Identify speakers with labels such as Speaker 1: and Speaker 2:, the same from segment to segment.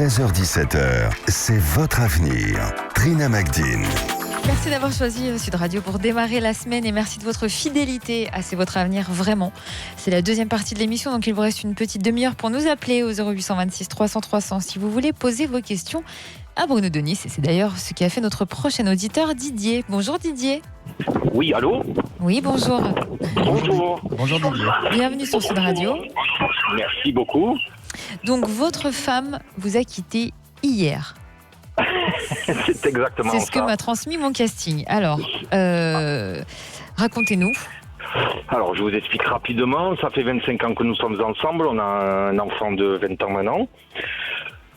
Speaker 1: 16h-17h, c'est votre avenir. Trina Magdine.
Speaker 2: Merci d'avoir choisi Sud Radio pour démarrer la semaine et merci de votre fidélité à C'est votre avenir, vraiment. C'est la deuxième partie de l'émission, donc il vous reste une petite demi-heure pour nous appeler au 0826 300 300 si vous voulez poser vos questions à Bruno de Nice. Et c'est d'ailleurs ce qui a fait notre prochain auditeur, Didier. Bonjour Didier.
Speaker 3: Oui, allô ?
Speaker 2: Oui, bonjour.
Speaker 3: Bonjour.
Speaker 4: Bonjour Didier.
Speaker 2: Bienvenue sur Sud Radio.
Speaker 3: Merci beaucoup.
Speaker 2: Donc votre femme vous a quitté hier.
Speaker 3: C'est exactement
Speaker 2: C'est ce que
Speaker 3: ça.
Speaker 2: m'a transmis mon casting. Alors, racontez-nous.
Speaker 3: Alors, je vous explique rapidement. Ça fait 25 ans que nous sommes ensemble. On a un enfant de 20 ans maintenant.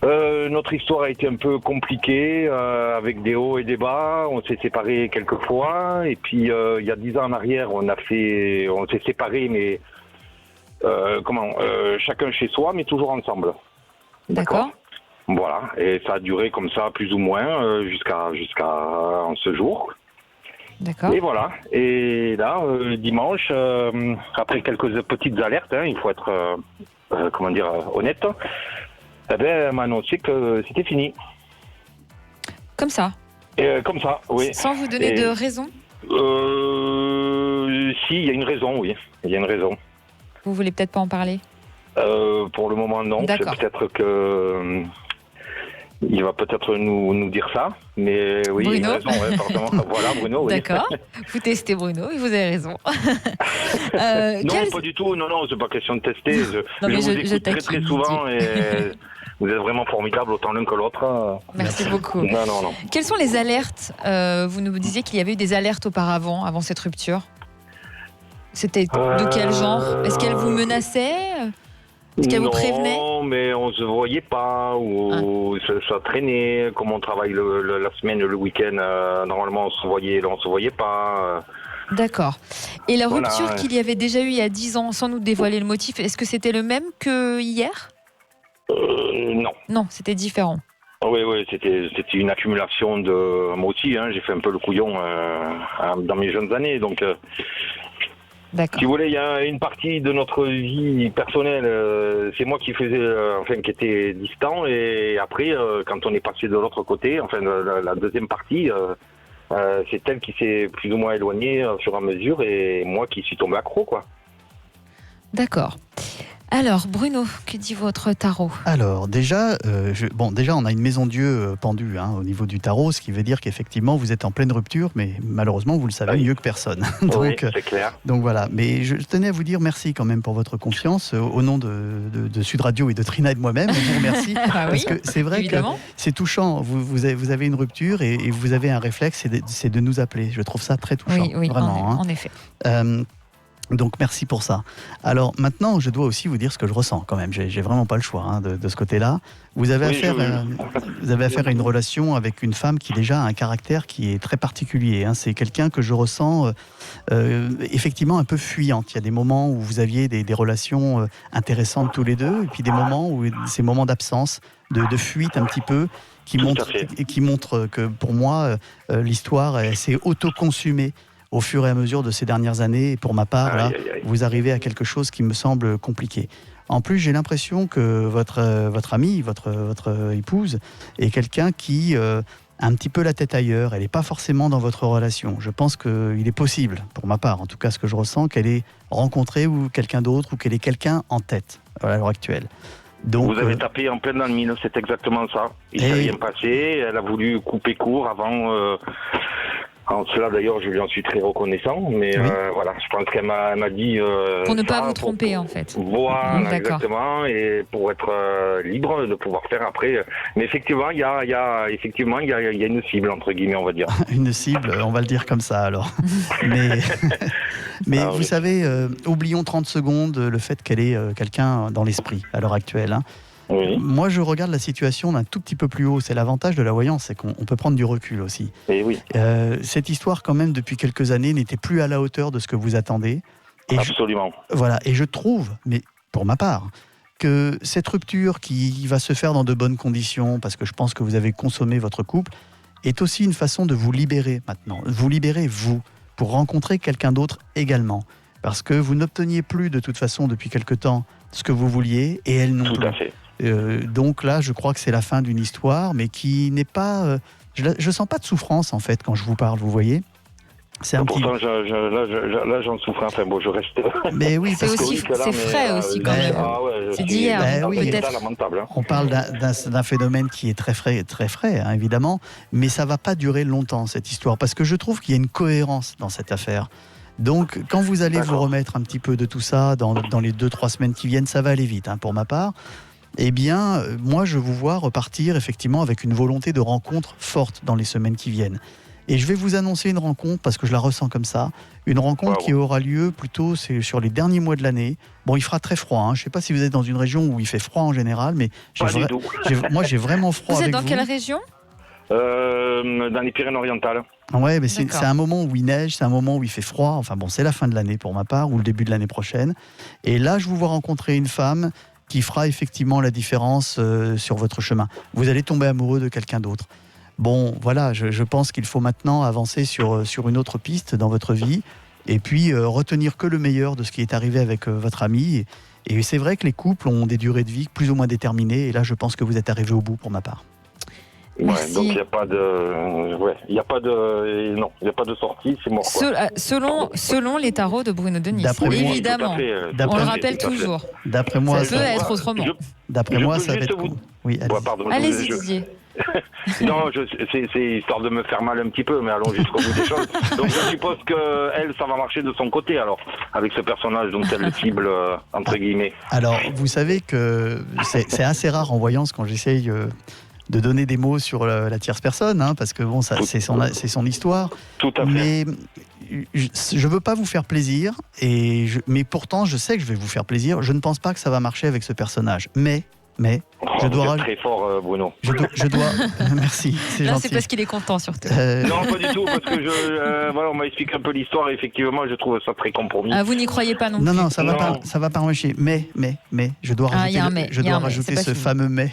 Speaker 3: Notre histoire a été un peu compliquée, avec des hauts et des bas. On s'est séparés quelques fois. Et puis, il y a 10 ans en arrière, on s'est séparés, mais chacun chez soi, mais toujours ensemble.
Speaker 2: D'accord.
Speaker 3: Voilà, et ça a duré comme ça, plus ou moins, jusqu'à ce jour.
Speaker 2: D'accord.
Speaker 3: Et voilà, et là, dimanche, après quelques petites alertes, il faut être, honnête, elle m'a annoncé que c'était fini.
Speaker 2: Comme ça.
Speaker 3: Et, comme ça, oui.
Speaker 2: Sans vous donner de raison.
Speaker 3: Si, il y a une raison, oui, il y a une raison.
Speaker 2: Vous voulez peut-être pas en parler.
Speaker 3: Pour le moment, non.
Speaker 2: D'accord.
Speaker 3: C'est peut-être que... il va peut-être nous dire ça, mais oui,
Speaker 2: Bruno.
Speaker 3: il a raison, ouais, forcément. Voilà, Bruno, oui.
Speaker 2: D'accord. Vous testez Bruno et vous avez raison.
Speaker 3: Non, pas du tout. Non, c'est pas question de tester.
Speaker 2: Non, mais
Speaker 3: je vous
Speaker 2: je
Speaker 3: écoute très
Speaker 2: taquine,
Speaker 3: souvent et vous êtes vraiment formidables, autant l'un que l'autre.
Speaker 2: Merci beaucoup.
Speaker 3: Non.
Speaker 2: Quelles sont les alertes Vous nous disiez qu'il y avait eu des alertes auparavant, avant cette rupture. C'était de quel genre ? Est-ce qu'elle vous menaçait ? Est-ce qu'elle vous prévenait ?
Speaker 3: Non, mais on se voyait pas, ou ça traînait, comme on travaille la semaine, le week-end, normalement on se voyait pas.
Speaker 2: D'accord. Et la
Speaker 3: Voilà,
Speaker 2: rupture
Speaker 3: ouais.
Speaker 2: qu'il y avait déjà eu il y a 10 ans, sans nous dévoiler le motif, est-ce que c'était le même que hier ?
Speaker 3: Non.
Speaker 2: Non, c'était différent.
Speaker 3: Oui, c'était une accumulation de... Moi aussi, j'ai fait un peu le couillon dans mes jeunes années, donc...
Speaker 2: D'accord.
Speaker 3: Si vous voulez, il y a une partie de notre vie personnelle, c'est moi qui était distant, et après, quand on est passé de l'autre côté, la deuxième partie, c'est elle qui s'est plus ou moins éloignée au fur et à mesure, et moi qui suis tombé accro, quoi.
Speaker 2: D'accord. Alors, Bruno, que dit votre tarot ?
Speaker 4: Alors, déjà, on a une maison Dieu pendue au niveau du tarot, ce qui veut dire qu'effectivement, vous êtes en pleine rupture, mais malheureusement, vous le savez mieux que personne.
Speaker 3: Oui, c'est clair.
Speaker 4: Donc voilà, mais je tenais à vous dire merci quand même pour votre confiance. Au nom de Sud Radio et de Trina et de moi-même, on vous remercie.
Speaker 2: Ah oui,
Speaker 4: parce que c'est vrai
Speaker 2: évidemment.
Speaker 4: que c'est touchant. Vous avez une rupture et vous avez un réflexe, c'est de nous appeler. Je trouve ça très touchant.
Speaker 2: Oui,
Speaker 4: vraiment.
Speaker 2: en effet.
Speaker 4: Donc merci pour ça. Alors maintenant, je dois aussi vous dire ce que je ressens quand même. J'ai vraiment pas le choix de ce côté-là. Vous avez affaire à une relation avec une femme qui déjà a un caractère qui est très particulier. C'est quelqu'un que je ressens effectivement un peu fuyante. Il y a des moments où vous aviez des relations intéressantes tous les deux, et puis des moments où ces moments d'absence, de fuite un petit peu, qui montrent que pour moi, l'histoire s'est auto-consumée au fur et à mesure de ces dernières années. Et pour ma part, vous arrivez à quelque chose qui me semble compliqué. En plus, j'ai l'impression que votre amie, votre épouse, est quelqu'un qui a un petit peu la tête ailleurs. Elle n'est pas forcément dans votre relation. Je pense qu'il est possible, pour ma part, en tout cas ce que je ressens, qu'elle ait rencontré ou quelqu'un d'autre, ou qu'elle ait quelqu'un en tête à l'heure actuelle. Donc,
Speaker 3: vous avez tapé en plein dans le mille, c'est exactement ça. Il s'est rien passé, elle a voulu couper court avant... En cela, d'ailleurs, je lui en suis très reconnaissant, mais
Speaker 4: oui.
Speaker 3: Voilà, je pense qu'elle m'a dit...
Speaker 2: pour ne pas vous tromper, en fait.
Speaker 3: Voilà,
Speaker 2: D'accord.
Speaker 3: exactement, et pour être libre de pouvoir faire après... Mais effectivement, il y a une cible, entre guillemets, on va dire.
Speaker 4: Une cible, on va le dire comme ça, alors. Mais vous savez, oublions 30 secondes le fait qu'elle ait quelqu'un dans l'esprit, à l'heure actuelle.
Speaker 3: Oui.
Speaker 4: Moi, je regarde la situation d'un tout petit peu plus haut. C'est l'avantage de la voyance, c'est qu'on peut prendre du recul aussi.
Speaker 3: Et oui.
Speaker 4: Cette histoire, quand même, depuis quelques années, n'était plus à la hauteur de ce que vous attendez. Et
Speaker 3: absolument.
Speaker 4: Et je trouve, mais pour ma part, que cette rupture qui va se faire dans de bonnes conditions, parce que je pense que vous avez consommé votre couple, est aussi une façon de vous libérer maintenant. Vous libérer, vous, pour rencontrer quelqu'un d'autre également. Parce que vous n'obteniez plus, de toute façon, depuis quelque temps, ce que vous vouliez, et elle non plus.
Speaker 3: Tout à fait.
Speaker 4: Donc là, je crois que c'est la fin d'une histoire, mais qui n'est pas... je sens pas de souffrance, en fait, quand je vous parle, vous voyez. C'est un
Speaker 3: Pourtant, là, j'en souffre. Enfin, bon, je reste.
Speaker 4: Mais oui,
Speaker 2: C'est aussi, c'est frais aussi quand même. C'est d'hier,
Speaker 4: oui,
Speaker 2: peut-être.
Speaker 3: Lamentable. Hein.
Speaker 4: On parle d'un phénomène qui est très frais, hein, évidemment, mais ça va pas durer longtemps, cette histoire, parce que je trouve qu'il y a une cohérence dans cette affaire. Donc, quand vous allez vous remettre un petit peu de tout ça dans les 2-3 semaines qui viennent, ça va aller vite, hein, pour ma part. Eh bien, moi, je vous vois repartir effectivement avec une volonté de rencontre forte dans les semaines qui viennent. Et je vais vous annoncer une rencontre, parce que je la ressens comme ça, une rencontre qui aura lieu plutôt sur les derniers mois de l'année. Bon, il fera très froid, hein. Je ne sais pas si vous êtes dans une région où il fait froid en général, mais moi j'ai vraiment froid avec vous.
Speaker 2: Vous êtes dans quelle région ?
Speaker 3: Dans les Pyrénées-Orientales.
Speaker 4: Ouais, mais c'est un moment où il neige, c'est un moment où il fait froid. Enfin bon, c'est la fin de l'année pour ma part, ou le début de l'année prochaine. Et là, je vous vois rencontrer une femme qui fera effectivement la différence sur votre chemin. Vous allez tomber amoureux de quelqu'un d'autre. Bon, voilà, je pense qu'il faut maintenant avancer sur une autre piste dans votre vie et puis retenir que le meilleur de ce qui est arrivé avec votre ami. Et c'est vrai que les couples ont des durées de vie plus ou moins déterminées. Et là, je pense que vous êtes arrivé au bout pour ma part.
Speaker 2: Merci.
Speaker 3: Donc il n'y a pas de sortie, c'est mort.
Speaker 2: Selon les tarots de Bruno Denis, évidemment. On le rappelle toujours.
Speaker 4: D'après moi,
Speaker 2: ça peut être autrement.
Speaker 4: D'après moi, ça va être. Oui,
Speaker 2: allez-y, Didier.
Speaker 3: Non, c'est histoire de me faire mal un petit peu, mais allons jusqu'au bout des choses. Donc je suppose que elle, ça va marcher de son côté, alors, avec ce personnage dont elle le cible, entre guillemets.
Speaker 4: Alors, vous savez que c'est assez rare en voyance quand j'essaye de donner des mots sur la tierce personne, hein, parce que bon, c'est son histoire.
Speaker 3: Tout à fait.
Speaker 4: Mais je veux pas vous faire plaisir, mais pourtant, je sais que je vais vous faire plaisir. Je ne pense pas que ça va marcher avec ce personnage. Mais je dois
Speaker 3: vous êtes très fort, Bruno.
Speaker 4: Je dois. Merci, c'est gentil.
Speaker 2: C'est parce qu'il est content surtout.
Speaker 3: Non, pas du tout, parce que on m'a expliqué un peu l'histoire et effectivement, je trouve ça très compromis.
Speaker 2: Ah, vous n'y croyez pas non plus.
Speaker 4: Non, ça va pas marcher. Mais, je dois rajouter ce fameux mais.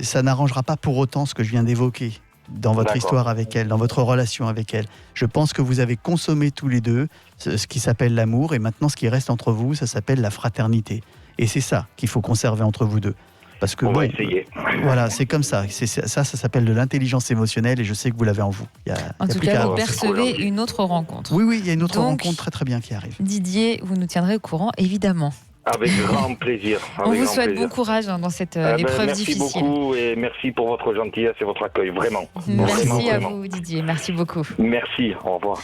Speaker 4: Ça n'arrangera pas pour autant ce que je viens d'évoquer dans votre histoire avec elle, dans votre relation avec elle. Je pense que vous avez consommé tous les deux ce qui s'appelle l'amour, et maintenant ce qui reste entre vous, ça s'appelle la fraternité. Et c'est ça qu'il faut conserver entre vous deux. Parce que
Speaker 3: on va essayer.
Speaker 4: Voilà, c'est comme ça. Ça s'appelle de l'intelligence émotionnelle, et je sais que vous l'avez en vous.
Speaker 2: En tout cas, vous percevez une autre rencontre.
Speaker 4: Oui, il y a une autre rencontre très très bien qui arrive.
Speaker 2: Didier, vous nous tiendrez au courant, évidemment.
Speaker 3: Avec grand plaisir.
Speaker 2: On vous souhaite bon courage dans cette épreuve difficile.
Speaker 3: Merci beaucoup et merci pour votre gentillesse et votre accueil, vraiment.
Speaker 2: Merci à vous, Didier. Merci beaucoup.
Speaker 3: Merci, au revoir.